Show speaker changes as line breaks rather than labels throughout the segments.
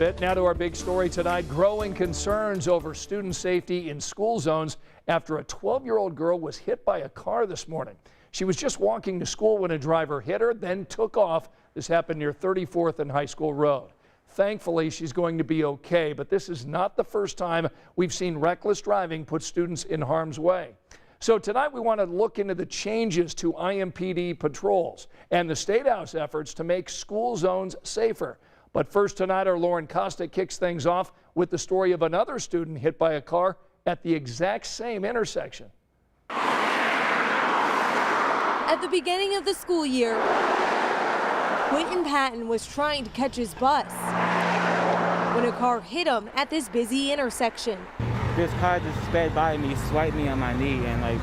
Now to our big story tonight, growing concerns over student safety in school zones after a 12-year-old girl was hit by a car this morning. She was just walking to school when a driver hit her, then took off. This happened near 34th and High School Road. Thankfully, she's going to be okay, but this is not the first time we've seen reckless driving put students in harm's way. So tonight we want to look into the changes to IMPD patrols and the State House efforts to make school zones safer. But first tonight, our Lauren Costa kicks things off with the story of another student hit by a car at the exact same intersection.
At the beginning of the school year, Quentin Patton was trying to catch his bus when a car hit him at this busy intersection.
This car just sped by me, swiped me on my knee, and I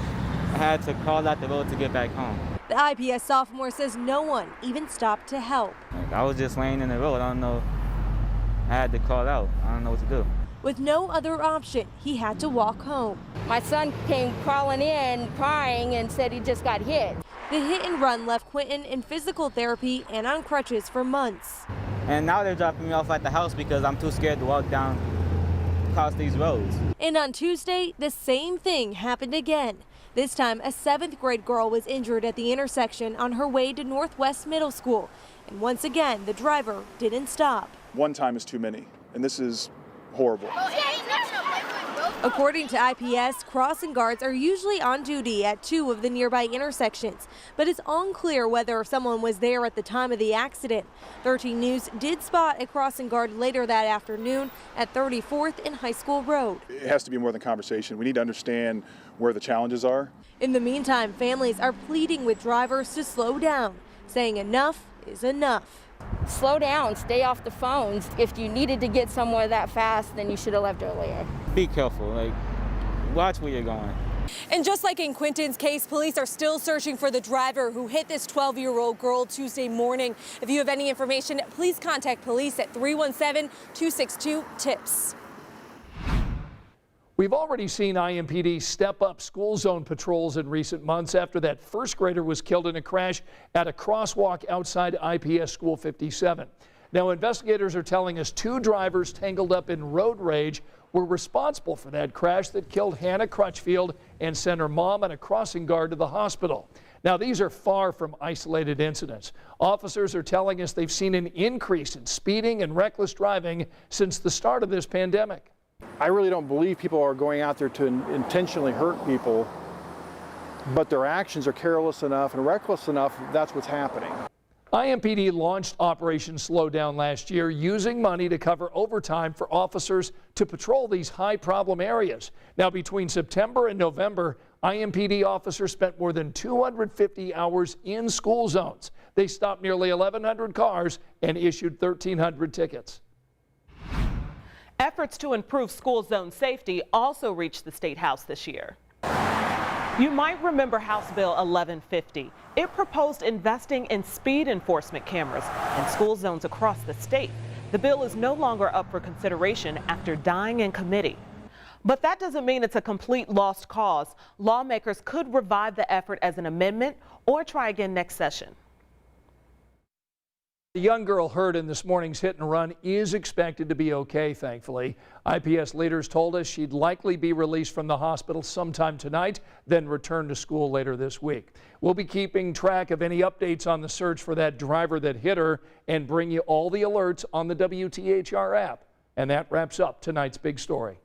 had to crawl out the road to get back home.
The IPS sophomore says no one even stopped to help.
I was just laying in the road. I don't know. I had to call out. I don't know what to do.
With no other option, he had to walk home.
My son came crawling in, crying, and said he just got hit.
The hit and run left Quentin in physical therapy and on crutches for months.
And now they're dropping me off at the house because I'm too scared to walk down across these roads.
And on Tuesday, the same thing happened again. This time, a 7th grade girl was injured at the intersection on her way to Northwest Middle School. And once again, the driver didn't stop.
One time is too many, and this is horrible.
According to IPS, crossing guards are usually on duty at 2 of the nearby intersections, but it's unclear whether someone was there at the time of the accident. 13 News did spot a crossing guard later that afternoon at 34th and High School Road.
It has to be more than conversation. We need to understand where the challenges are.
In the meantime, families are pleading with drivers to slow down, saying enough is enough.
Slow down, stay off the phones. If you needed to get somewhere that fast, then you should have left earlier.
Be careful, watch where you're going.
And just like in Quentin's case, police are still searching for the driver who hit this 12-year-old girl Tuesday morning. If you have any information, please contact police at 317-262-TIPS.
We've already seen IMPD step up school zone patrols in recent months after that first grader was killed in a crash at a crosswalk outside IPS School 57. Now, investigators are telling us 2 drivers tangled up in road rage were responsible for that crash that killed Hannah Crutchfield and sent her mom and a crossing guard to the hospital. Now, these are far from isolated incidents. Officers are telling us they've seen an increase in speeding and reckless driving since the start of this pandemic.
I really don't believe people are going out there to intentionally hurt people, but their actions are careless enough and reckless enough, that's what's happening.
IMPD launched Operation Slowdown last year using money to cover overtime for officers to patrol these high problem areas. Now, between September and November, IMPD officers spent more than 250 hours in school zones. They stopped nearly 1,100 cars and issued 1,300 tickets.
Efforts to improve school zone safety also reached the State House this year. You might remember House Bill 1150. It proposed investing in speed enforcement cameras in school zones across the state. The bill is no longer up for consideration after dying in committee. But that doesn't mean it's a complete lost cause. Lawmakers could revive the effort as an amendment or try again next session.
The young girl hurt in this morning's hit and run is expected to be okay, thankfully. IPS leaders told us she'd likely be released from the hospital sometime tonight, then return to school later this week. We'll be keeping track of any updates on the search for that driver that hit her and bring you all the alerts on the WTHR app. And that wraps up tonight's big story.